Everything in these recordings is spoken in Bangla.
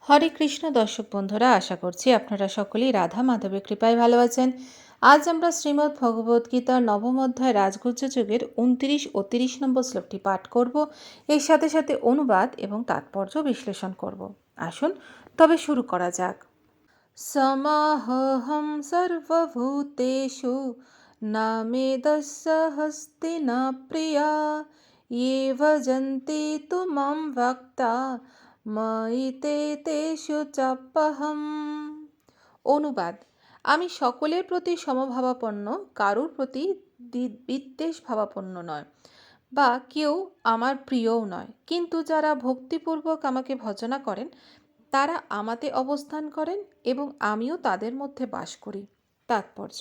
হরে কৃষ্ণ দর্শক বন্ধুরা, আশা করছি আপনারা সকলেই রাধা মাধবের কৃপায় ভালো আছেন। আজ আমরা শ্রীমদ্ ভগবদ গীতার নবম অধ্যায় রাজগুহ্য যুগের 29 ও 30 নম্বর শ্লোকটি পাঠ করব। এর সাথে সাথে অনুবাদ এবং তাৎপর্য বিশ্লেষণ করব। আসুন তবে শুরু করা যাক। সমাহহম সর্বভূতেষু না মেদস্য হস্তি না প্রিয়া ये ভজন্তি তু মাম ভক্তা ময়িতে তেষু চাপ্যহম। অনুবাদ: আমি সকলের প্রতি সমভাবাপন্ন, কারুর প্রতি বিদ্বেষ ভাবাপন্ন নয়, বা কেউ আমার প্রিয়ও নয়, কিন্তু যারা ভক্তিপূর্বক আমাকে ভজনা করেন তারা আমাতে অবস্থান করেন এবং আমিও তাদের মধ্যে বাস করি। তাৎপর্য: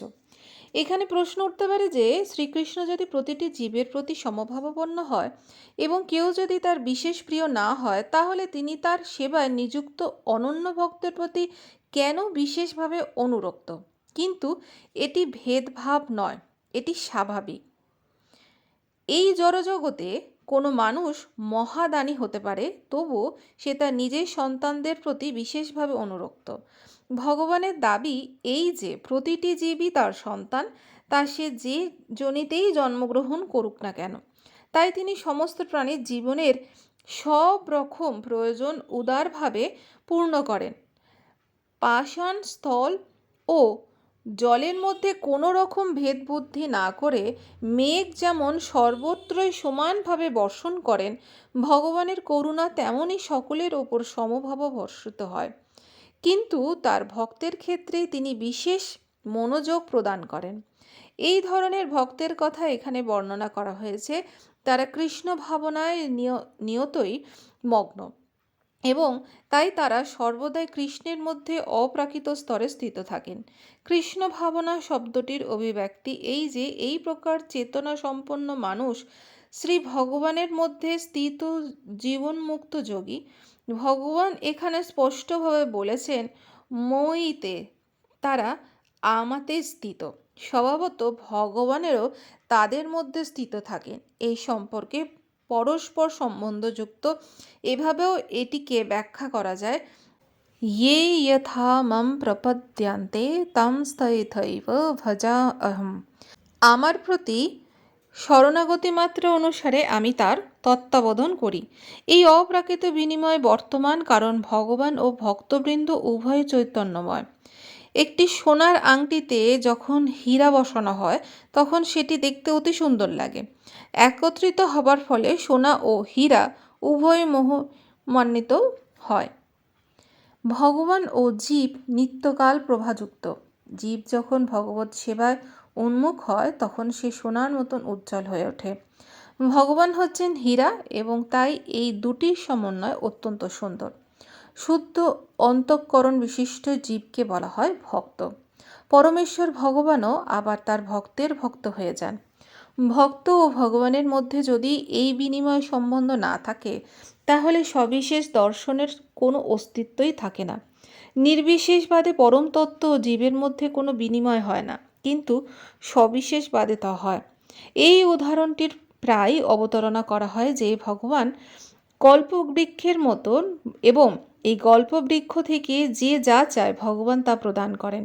এখানে প্রশ্ন উঠতে পারে যে শ্রীকৃষ্ণ যদি প্রতিটি জীবের প্রতি সমভাবাপন্ন হয় এবং কেউ যদি তার বিশেষ প্রিয় না হয়, তাহলে তিনি তার সেবায় নিযুক্ত অনন্য ভক্তের প্রতি কেন বিশেষভাবে অনুরক্ত? কিন্তু এটি ভেদভাব নয়, এটি স্বাভাবিক। এই জড়জগতে কোনো মানুষ মহাদানী হতে পারে, তবুও সে তার নিজের সন্তানদের প্রতি বিশেষভাবে অনুরক্ত। ভগবানের দাবি এই যে প্রতিটি জীবই তার সন্তান, তা সে যে যোনিতেই জন্মগ্রহণ করুক না কেন। তাই তিনি সমস্ত প্রাণীর জীবনের সব রকম প্রয়োজন উদারভাবে পূর্ণ করেন। পাষাণ, স্থল ও জলের মধ্যে কোনো রকম ভেদবুদ্ধি না করে মেঘ যেমন সর্বত্রই সমানভাবে বর্ষণ করেন, ভগবানের করুণা তেমনই সকলের ওপর সমভাবে বর্ষিত হয়। কিন্তু তার ভক্তের ক্ষেত্রে তিনি বিশেষ মনোযোগ প্রদান করেন। এই ধরনের ভক্তের কথা এখানে বর্ণনা করা হয়েছে। তারা কৃষ্ণ ভাবনায় নিয়তই মগ্ন এবং তাই তারা সর্বদাই কৃষ্ণের মধ্যে অপ্রাকৃত স্তরে স্থিত থাকেন। কৃষ্ণ ভাবনা শব্দটির অভিব্যক্তি এই যে এই প্রকার চেতনা সম্পন্ন মানুষ শ্রী ভগবানের মধ্যে স্থিত জীবনমুক্ত যোগী। ভগবান এখানে স্পষ্টভাবে বলেছেন, মইতে, তারা আমাতে স্থিত। স্বভাবত ভগবানেরও তাদের মধ্যে স্থিত থাকেন। এই সম্পর্কে পরস্পর সম্বন্ধযুক্ত এভাবেও এটিকে ব্যাখ্যা করা যায়, ये यथा मम प्रपद्यन्ते तं तथैव ভজাম্যহম। আমার প্রতি শরণাগতি মাত্র অনুসারে আমি তার তত্ত্বাবধান করি। এই অপ্রাকৃত বিনিময় বর্তমান, কারণ ভগবান ও ভক্তবৃন্দ উভয় চৈতন্যময়। একটি সোনার আংটিতে যখন হীরা বসানো হয় তখন সেটি দেখতে অতি সুন্দর লাগে। একত্রিত হবার ফলে সোনা ও হীরা উভয় মোহান্বিত হয়। ভগবান ও জীব নিত্যকাল প্রভাযুক্ত। জীব যখন ভগবত সেবায় উন্মুখ হয় তখন সে সোনার মতন উজ্জ্বল হয়ে ওঠে। ভগবান হচ্ছেন হীরা এবং তাই এই দুটির সমন্বয় অত্যন্ত সুন্দর। শুদ্ধ অন্তঃকরণ বিশিষ্ট জীবকে বলা হয় ভক্ত। পরমেশ্বর ভগবানও আবার তার ভক্তের ভক্ত হয়ে যান। ভক্ত ও ভগবানের মধ্যে যদি এই বিনিময় সম্বন্ধ না থাকে, তাহলে সবিশেষ দর্শনের কোনো অস্তিত্বই থাকে না। নির্বিশেষবাদে পরম তত্ত্ব ও জীবের মধ্যে কোনো বিনিময় হয় না, কিন্তু সবিশেষবাদে তা হয়। এই উদাহরণটির প্রায় অবতারণা করা হয় যে ভগবান কল্পবৃক্ষের মতন এবং এই গল্পবৃক্ষ থেকে যে যা চায় ভগবান তা প্রদান করেন।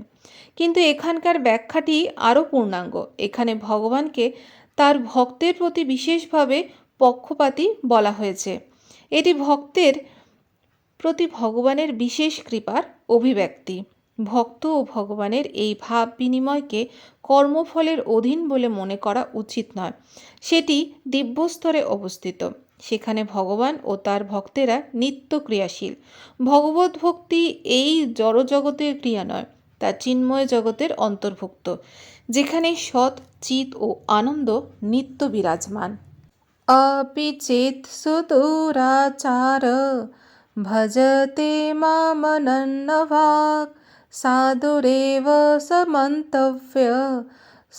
কিন্তু এখানকার ব্যাখ্যাটি আরও পূর্ণাঙ্গ। এখানে ভগবানকে তার ভক্তের প্রতি বিশেষভাবে পক্ষপাতী বলা হয়েছে। এটি ভক্তের প্রতি ভগবানের বিশেষ কৃপার অভিব্যক্তি। ভক্ত ও ভগবানের এই ভাব বিনিময়কে কর্মফলের অধীন বলে মনে করা উচিত নয়। সেটি দিব্যস্তরে অবস্থিত। সেখানে ভগবান ও তার ভক্তেরা নিত্য ক্রিয়াশীল। ভগবত ভক্তি এই জড়জগতের ক্রিয়া নয়, তা চিন্ময় জগতের অন্তর্ভুক্ত, যেখানে সৎ, চিৎ ও আনন্দ নিত্য বিরাজমান। अपि चेत् सुदुराचार भजते मामनन्यभाक् साधुरेव समन्तव्य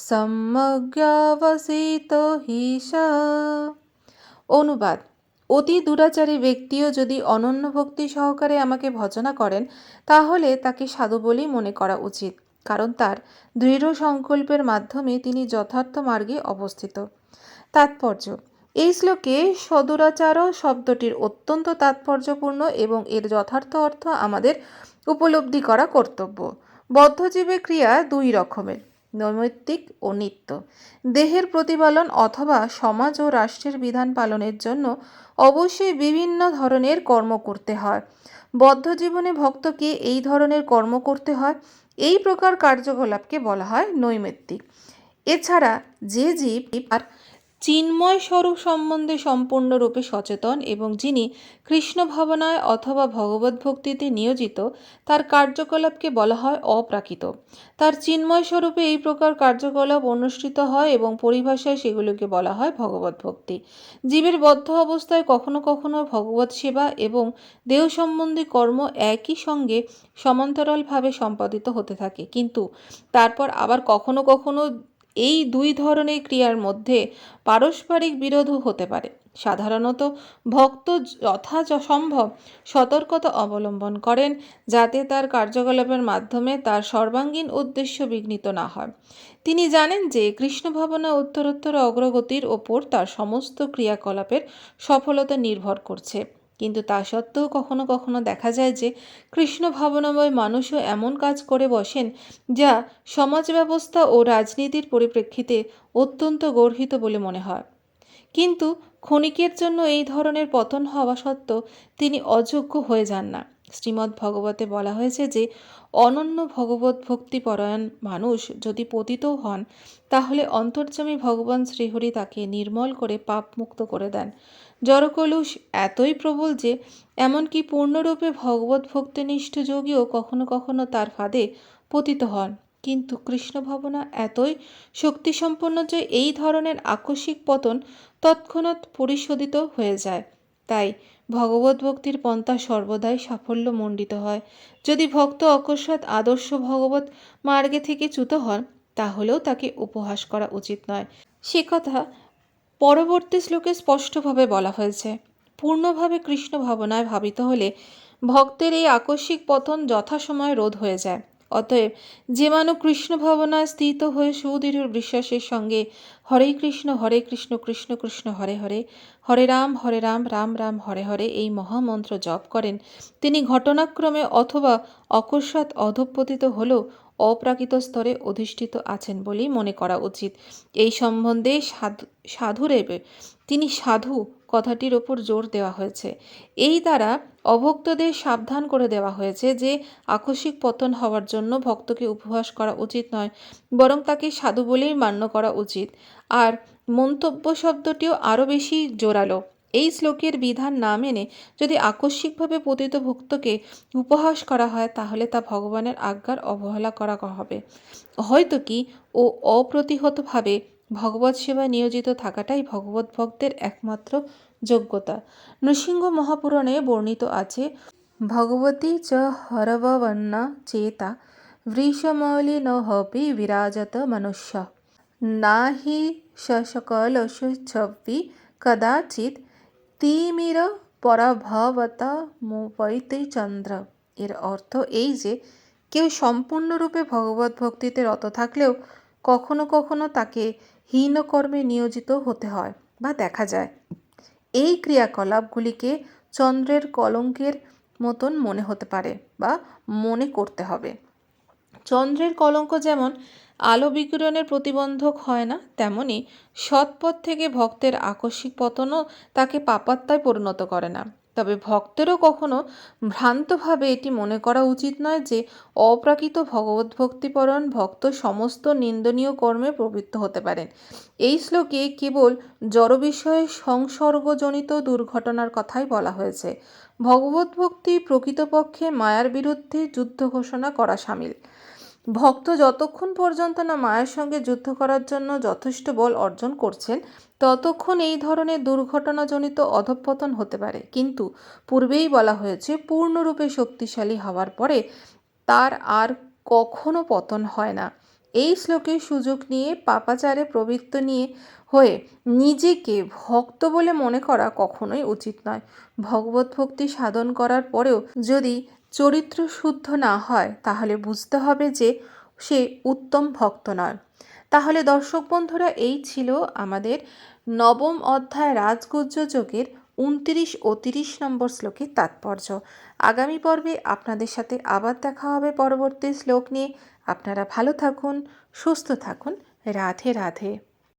সম্যগ্যাবসিতো হি সঃ। অনুবাদ: অতি দুরাচারী ব্যক্তিও যদি অনন্য ভক্তি সহকারে আমাকে ভজনা করেন, তাহলে তাকে সাধু বলেই মনে করা উচিত, কারণ তার দৃঢ় সংকল্পের মাধ্যমে তিনি যথার্থ মার্গে অবস্থিত। তাৎপর্য: এই শ্লোকে সদুরাচার শব্দটির অত্যন্ত তাৎপর্যপূর্ণ এবং এর যথার্থ অর্থ আমাদের উপলব্ধি করা কর্তব্য। বদ্ধজীবের ক্রিয়া দুই রকমের, নৈমিত্তিক ও নিত্য। দেহের প্রতিপালন অথবা সমাজ ও রাষ্ট্রের বিধান পালনের জন্য অবশ্যই বিভিন্ন ধরনের কর্ম করতে হয়। বদ্ধ জীবনে ভক্তকে এই ধরনের কর্ম করতে হয়। এই প্রকার কার্যকলাপকে বলা হয় নৈমিত্তিক। এছাড়া যে জীব আর চিন্ময় স্বরূপ সম্বন্ধে সম্পূর্ণরূপে সচেতন এবং যিনি কৃষ্ণ ভাবনায় অথবা ভগবত ভক্তিতে নিয়োজিত, তার কার্যকলাপকে বলা হয় অপ্রাকৃত। তার চিন্ময় স্বরূপে এই প্রকার কার্যকলাপ অনুষ্ঠিত হয় এবং পরিভাষায় সেগুলোকে বলা হয় ভগবত ভক্তি। জীবের বদ্ধ অবস্থায় কখনো কখনো ভগবত সেবা এবং দেহ সম্বন্ধী কর্ম একই সঙ্গে সমান্তরালভাবে সম্পাদিত হতে থাকে, কিন্তু তারপর আবার কখনো কখনো এই দুই ধরনের ক্রিয়ার মধ্যে পারস্পরিক বিরোধও হতে পারে। সাধারণত ভক্ত যথাসম্ভব সতর্কতা অবলম্বন করেন যাতে তার কার্যকলাপের মাধ্যমে তার সর্বাঙ্গীন উদ্দেশ্য বিঘ্নিত না হয়। তিনি জানেন যে কৃষ্ণ ভাবনা উত্তরোত্তর অগ্রগতির ওপর তার সমস্ত ক্রিয়াকলাপের সফলতা নির্ভর করছে, কিন্তু তা সত্ত্বেও কখনো কখনো দেখা যায় যে কৃষ্ণ ভাবনাময় মানুষও এমন কাজ করে বসেন যা সমাজ ব্যবস্থা ও রাজনীতির পরিপ্রেক্ষিতে অত্যন্ত গর্হিত বলে মনে হয়। কিন্তু ক্ষণিকের জন্য এই ধরনের পতন হওয়া সত্ত্বেও তিনি অযোগ্য হয়ে যান না। শ্রীমদ্ ভগবতে বলা হয়েছে যে অনন্য ভগবত ভক্তিপরায়ণ মানুষ যদি পতিতও হন, তাহলে অন্তর্যামী ভগবান শ্রীহরি তাকে নির্মল করে পাপমুক্ত করে দেন। জড়কলুষ এতই প্রবল যে এমনকি পূর্ণরূপে ভগবত ভক্তিনিষ্ঠ যোগীও কখনো কখনো তার ফাঁদে পতিত হন। কিন্তু কৃষ্ণ ভাবনা এতই শক্তিসম্পন্ন যে এই ধরনের আকস্মিক পতন তৎক্ষণাৎ পরিশোধিত হয়ে যায়। তাই ভগবত ভক্তির পন্থা সর্বদাই সাফল্য মণ্ডিত হয়। যদি ভক্ত অকস্মাৎ আদর্শ ভগবত মার্গে থেকে চ্যুত হন, তাহলেও তাকে উপহাস করা উচিত নয়। সে কথা পরবর্তী শ্লোকে স্পষ্টভাবে বলা হয়েছে। পূর্ণভাবে কৃষ্ণ ভাবনায় ভাবিত হলে ভক্তের এই আকস্মিক পতন যথাসময়ে রোধ হয়ে যায়। অতএব যে মানুষ কৃষ্ণ ভাবনায় স্থিত হয়ে সুদৃঢ় বিশ্বাসের সঙ্গে হরে কৃষ্ণ কৃষ্ণ কৃষ্ণ হরে হরে, হরে রাম রাম রাম হরে হরে এই মহামন্ত্র জপ করেন, তিনি ঘটনাক্রমে অথবা অকস্মাৎ অধঃপতিত হলেও অপ্রাকৃত স্তরে অধিষ্ঠিত আছেন বলেই মনে করা উচিত। এই সম্বন্ধে সাধুরেবে তিনি সাধু কথাটির ওপর জোর দেওয়া হয়েছে। এই দ্বারা অভক্তদের সাবধান করে দেওয়া হয়েছে যে আকস্মিক পতন হওয়ার জন্য ভক্তকে উপহাস করা উচিত নয়, বরং তাকে সাধু বলেই মান্য করা উচিত। আর মন্তব্য শব্দটিও আরও বেশি জোরালো। এই শ্লোকের বিধান না মেনে যদি আকস্মিকভাবে পতিত ভক্তকে উপহাস করা হয়, তাহলে তা ভগবানের আজ্ঞার অবহেলা করা হবে, হয়তো কি ও অপ্রতিহতভাবে ভগবৎ সেবায় নিয়োজিত থাকাটাই ভগবত ভক্তের একমাত্র যোগ্যতা। নৃসিংহ মহাপুরাণে বর্ণিত আছে, ভগবতী চ হরববন্না চেতা বৃষমৌলি নহপি বিরাজত মনুষ্য না হি সকলশুচ্ছবি কদাচিৎ তিমির পরাভবতা মুপৈতে চন্দ্র। এর অর্থ এই যে কেউ সম্পূর্ণরূপে ভগবত ভক্তিতে রত থাকলেও কখনো কখনো তাকে হীন কর্মে নিয়োজিত হতে হয় বা দেখা যায়। এই ক্রিয়াকলাপগুলিকে চন্দ্রের কলঙ্কের মতন মনে হতে পারে বা মনে করতে হবে। চন্দ্রের কলঙ্ক যেমন আলো বিকিরণের প্রতিবন্ধক হয় না, তেমনি সৎপথ থেকে ভক্তের আকস্মিক পতনও তাকে পাপাত্মায় পরিণত করে না। তবে ভক্তেরও কখনো ভ্রান্তভাবে এটি মনে করা উচিত নয় যে অপ্রাকৃত ভগবত ভক্তিপরায়ণ ভক্ত সমস্ত নিন্দনীয় কর্মে প্রবৃত্ত হতে পারেন। এই শ্লোকে কেবল জড় বিষয়ে সংসর্গজনিত দুর্ঘটনার কথাই বলা হয়েছে। ভগবত ভক্তি প্রকৃতপক্ষে মায়ার বিরুদ্ধে যুদ্ধ ঘোষণা করা সামিল। ভক্ত যতক্ষণ পর্যন্ত না মায়ের সঙ্গে যুদ্ধ করার জন্য যথেষ্ট বল অর্জন করছেন, ততক্ষণ এই ধরনের দুর্ঘটনাজনিত অধঃপতন হতে পারে। কিন্তু পূর্বেই বলা হয়েছে, পূর্ণরূপে শক্তিশালী হওয়ার পরে তার আর কখনো পতন হয় না। এই শ্লোকের সুযোগ নিয়ে পাপাচারে প্রবৃত্ত হয়ে নিজেকে ভক্ত বলে মনে করা কখনোই উচিত নয়। ভগবত ভক্তি সাধন করার পরেও যদি চরিত্র শুদ্ধ না হয়, তাহলে বুঝতে হবে যে সে উত্তম ভক্ত নয়। তাহলে দর্শক বন্ধুরা, এই ছিল আমাদের নবম অধ্যায় রাজগুহ্য যোগের 29 ও 30 নম্বর শ্লোকের তাৎপর্য। আগামী পর্বে আপনাদের সাথে আবার দেখা হবে পরবর্তী শ্লোক নিয়ে। আপনারা ভালো থাকুন, সুস্থ থাকুন। রাধে রাধে।